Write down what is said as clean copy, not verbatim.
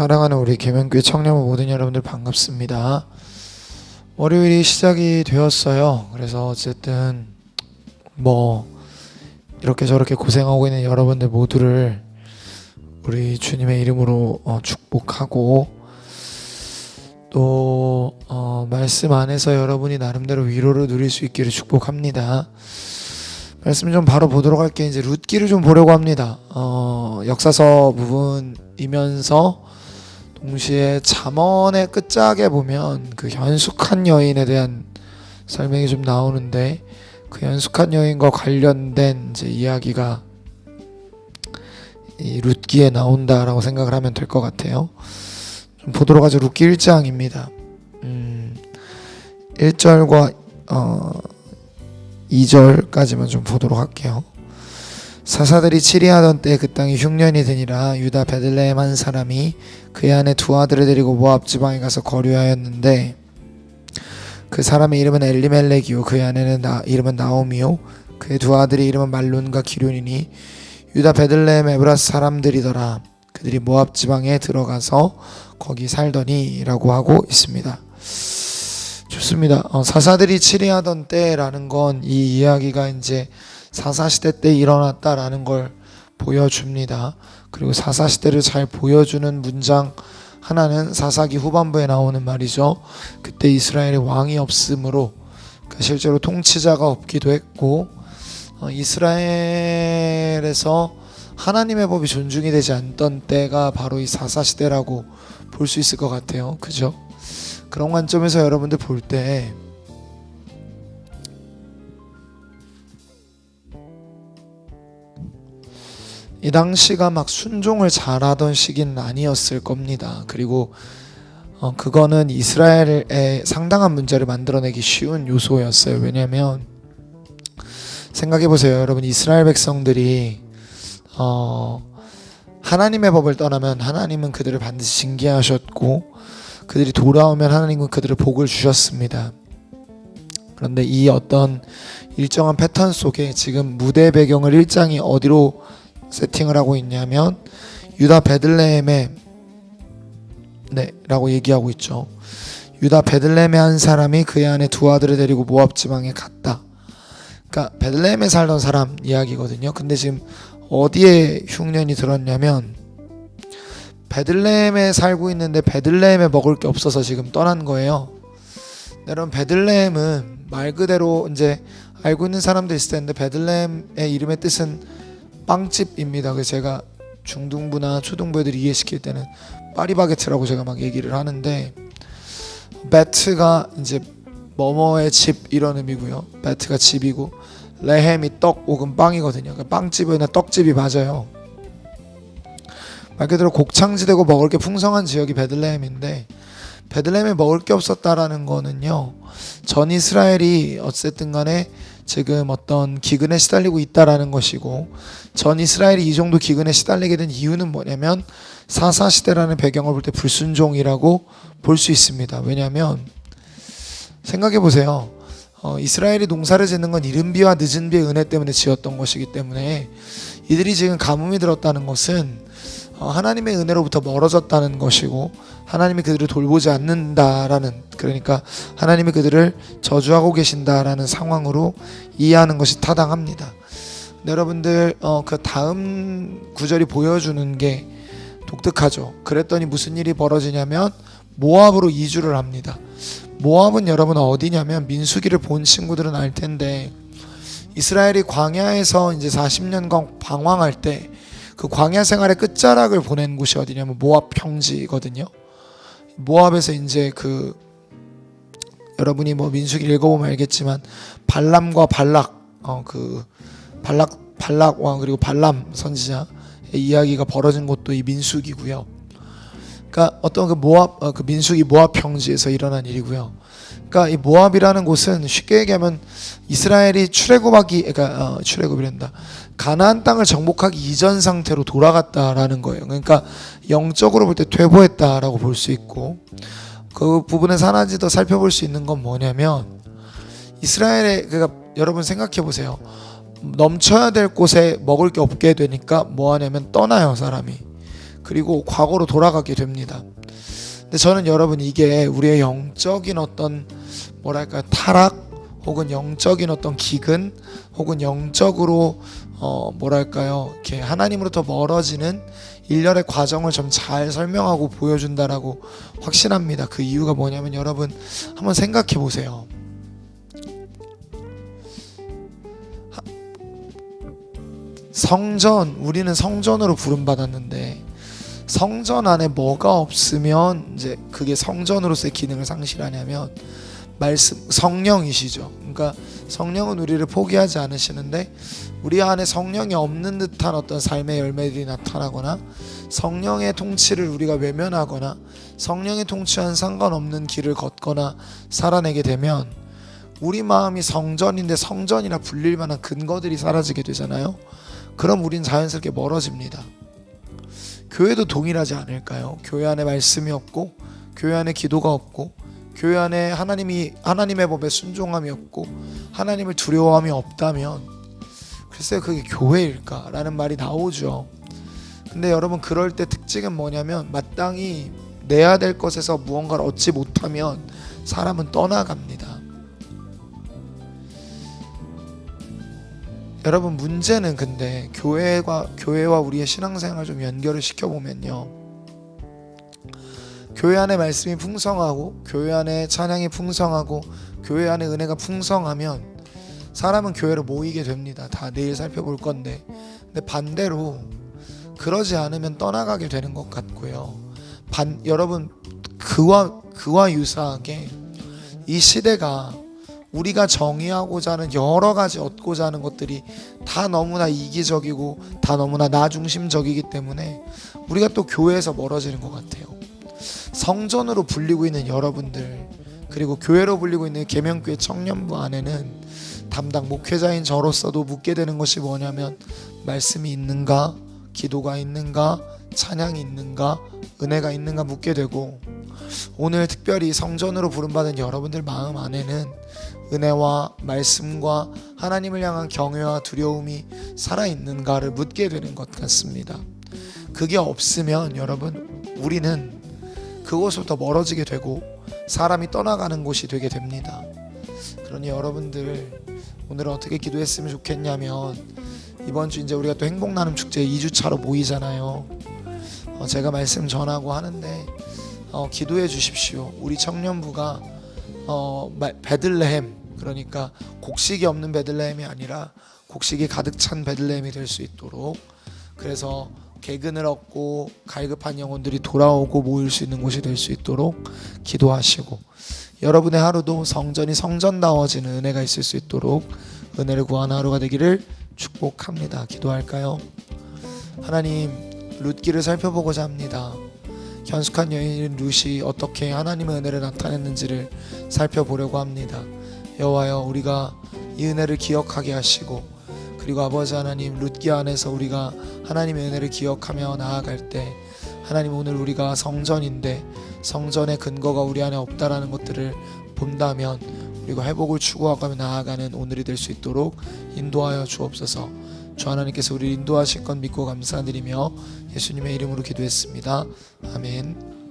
사랑하는 우리 계명교회 청년부 모든 여러분들 반갑습니다. 월요일이 시작이 되었어요. 그래서 어쨌든 이렇게 저렇게 고생하고 있는 여러분들 모두를 우리 주님의 이름으로 축복하고 또 말씀 안에서 여러분이 나름대로 위로를 누릴 수 있기를 축복합니다. 말씀 좀 바로 보도록 할게요. 이제 룻기를 좀 보려고 합니다. 역사서 부분이면서 동시에 잠언의 끝짝에 보면 그 현숙한 여인에 대한 설명이 좀 나오는데 그 현숙한 여인과 관련된 이제 이야기가 이 룻기에 나온다라고 생각을 하면 될 것 같아요. 좀 보도록 하죠. 룻기 1장입니다. 1절과 2절까지만 좀 보도록 할게요. 사사들이 치리하던 때 그 땅이 흉년이 되니라. 유다 베들레헴 한 사람이 그의 아내 두 아들을 데리고 모압 지방에 가서 거류하였는데 그 사람의 이름은 엘리멜렉이요 그의 아내는 이름은 나오미요 그의 두 아들의 이름은 말론과 기륜이니 유다 베들레헴 에브라스 사람들이더라. 그들이 모압 지방에 들어가서 거기 살더니 라고 하고 있습니다. 좋습니다. 사사들이 치리하던 때라는 건 이 이야기가 이제 사사시대 때 일어났다라는 걸 보여줍니다. 그리고 사사시대를 잘 보여주는 문장 하나는 사사기 후반부에 나오는 말이죠. 그때 이스라엘에 왕이 없으므로 실제로 통치자가 없기도 했고 이스라엘에서 하나님의 법이 존중이 되지 않던 때가 바로 이 사사시대라고 볼 수 있을 것 같아요. 그죠? 그런 관점에서 여러분들 볼 때 이 당시가 막 순종을 잘하던 시기는 아니었을 겁니다. 그리고 그거는 이스라엘에 상당한 문제를 만들어내기 쉬운 요소였어요. 왜냐하면 생각해보세요. 여러분, 이스라엘 백성들이 하나님의 법을 떠나면 하나님은 그들을 반드시 징계하셨고 그들이 돌아오면 하나님은 그들을 복을 주셨습니다. 그런데 이 어떤 일정한 패턴 속에 지금 무대 배경을 1장이 어디로 세팅을 하고 있냐면 유다 베들레헴에 라고 얘기하고 있죠. 유다 베들레헴의 한 사람이 그의 아내 두 아들을 데리고 모압 지방에 갔다. 그러니까 베들레헴에 살던 사람 이야기거든요. 근데 지금 어디에 흉년이 들었냐면 베들레헴에 살고 있는데 베들레헴에 먹을 게 없어서 지금 떠난 거예요. 여러분, 베들레헴은 말 그대로 이제 알고 있는 사람도 있을 텐데 베들레헴의 이름의 뜻은 빵집입니다. 그래서 제가 중등부나 초등부 애들이 이해시킬 때는 파리바게트라고 제가 막 얘기를 하는데 베트가 이제 뭐뭐의 집 이런 의미고요. 베트가 집이고 레헴이 떡 혹은 빵이거든요. 그러니까 빵집이나 떡집이 맞아요. 말 그대로 곡창지대고 먹을 게 풍성한 지역이 베들레헴인데 베들레헴에 먹을 게 없었다라는 거는요. 전 이스라엘이 어쨌든 간에 지금 어떤 기근에 시달리고 있다라는 것이고 전 이스라엘이 이 정도 기근에 시달리게 된 이유는 뭐냐면 사사시대라는 배경을 볼 때 불순종이라고 볼 수 있습니다. 왜냐하면 생각해보세요. 이스라엘이 농사를 짓는 건 이른 비와 늦은 비의 은혜 때문에 지었던 것이기 때문에 이들이 지금 가뭄이 들었다는 것은 하나님의 은혜로부터 멀어졌다는 것이고 하나님이 그들을 돌보지 않는다라는, 그러니까 하나님이 그들을 저주하고 계신다라는 상황으로 이해하는 것이 타당합니다. 여러분들 그 다음 구절이 보여주는 게 독특하죠. 그랬더니 무슨 일이 벌어지냐면 모압으로 이주를 합니다. 모압은 여러분 어디냐면 민수기를 본 친구들은 알 텐데 이스라엘이 광야에서 이제 40년간 방황할 때 그 광야 생활의 끝자락을 보낸 곳이 어디냐면 모압 평지거든요. 모압에서 이제 그 여러분이 민수기 읽어보면 알겠지만 발람과 발락 발락 왕 그리고 발람 선지자의 이야기가 벌어진 곳도 이 민수기고요. 그러니까 어떤 그 모압 그 민수기 모압 평지에서 일어난 일이고요. 그러니까 이 모압이라는 곳은 쉽게 얘기하면 이스라엘이 출애굽이란다. 가나안 땅을 정복하기 이전 상태로 돌아갔다라는 거예요. 그러니까 영적으로 볼 때 퇴보했다라고 볼 수 있고 그 부분에서 하나 더 살펴볼 수 있는 건 뭐냐면 이스라엘의 그러니까 여러분 생각해 보세요. 넘쳐야 될 곳에 먹을 게 없게 되니까 뭐 하냐면 떠나요, 사람이. 그리고 과거로 돌아가게 됩니다. 근데 저는 여러분 이게 우리의 영적인 어떤 뭐랄까요 타락 혹은 영적인 어떤 기근 혹은 영적으로 뭐랄까요 이렇게 하나님으로부터 멀어지는 일련의 과정을 좀 잘 설명하고 보여준다라고 확신합니다. 그 이유가 뭐냐면 여러분 한번 생각해 보세요. 성전, 우리는 성전으로 부름받았는데 성전 안에 뭐가 없으면 이제 그게 성전으로서의 기능을 상실하냐면 말씀, 성령이시죠. 그러니까 성령은 우리를 포기하지 않으시는데 우리 안에 성령이 없는 듯한 어떤 삶의 열매들이 나타나거나 성령의 통치를 우리가 외면하거나 성령의 통치와는 상관없는 길을 걷거나 살아내게 되면 우리 마음이 성전인데 성전이라 불릴 만한 근거들이 사라지게 되잖아요. 그럼 우린 자연스럽게 멀어집니다. 교회도 동일하지 않을까요? 교회 안에 말씀이 없고 교회 안에 기도가 없고 교회 안에 하나님의 법에 순종함이 없고 하나님을 두려워함이 없다면 글쎄요 그게 교회일까? 라는 말이 나오죠. 근데 여러분 그럴 때 특징은 뭐냐면 마땅히 내야 될 것에서 무언가를 얻지 못하면 사람은 떠나갑니다. 여러분 문제는 근데 교회와 우리의 신앙생활을 좀 연결을 시켜보면요, 교회 안에 말씀이 풍성하고 교회 안에 찬양이 풍성하고 교회 안에 은혜가 풍성하면 사람은 교회로 모이게 됩니다. 다 내일 살펴볼 건데, 근데 반대로 그러지 않으면 떠나가게 되는 것 같고요. 여러분 그와 유사하게 이 시대가 우리가 정의하고자 하는 여러 가지 얻고자 하는 것들이 다 너무나 이기적이고 다 너무나 나 중심적이기 때문에 우리가 또 교회에서 멀어지는 것 같아요. 성전으로 불리고 있는 여러분들, 그리고 교회로 불리고 있는 계명교회 청년부 안에는 담당 목회자인 저로서도 묻게 되는 것이 뭐냐면 말씀이 있는가, 기도가 있는가, 찬양이 있는가, 은혜가 있는가 묻게 되고, 오늘 특별히 성전으로 부름받은 여러분들 마음 안에는 은혜와 말씀과 하나님을 향한 경외와 두려움이 살아있는가를 묻게 되는 것 같습니다. 그게 없으면 여러분 우리는 그곳으로부터 멀어지게 되고 사람이 떠나가는 곳이 되게 됩니다. 그러니 여러분들 오늘은 어떻게 기도했으면 좋겠냐면, 이번 주 이제 우리가 또 행복나눔 축제 2주차로 모이잖아요. 제가 말씀 전하고 하는데 기도해 주십시오. 우리 청년부가 베들레헴, 그러니까 곡식이 없는 베들레헴이 아니라 곡식이 가득 찬 베들레헴이 될 수 있도록, 그래서 개근을 얻고 갈급한 영혼들이 돌아오고 모일 수 있는 곳이 될 수 있도록 기도하시고, 여러분의 하루도 성전이 성전다워지는 은혜가 있을 수 있도록 은혜를 구하는 하루가 되기를 축복합니다. 기도할까요? 하나님, 룻기를 살펴보고자 합니다. 현숙한 여인 룻이 어떻게 하나님의 은혜를 나타냈는지를 살펴보려고 합니다. 여호와여, 우리가 이 은혜를 기억하게 하시고, 그리고 아버지 하나님, 룻기 안에서 우리가 하나님의 은혜를 기억하며 나아갈 때 하나님, 오늘 우리가 성전인데 성전의 근거가 우리 안에 없다라는 것들을 본다면 우리가 회복을 추구하며 나아가는 오늘이 될 수 있도록 인도하여 주옵소서. 주 하나님께서 우리를 인도하실 것 믿고 감사드리며 예수님의 이름으로 기도했습니다. 아멘.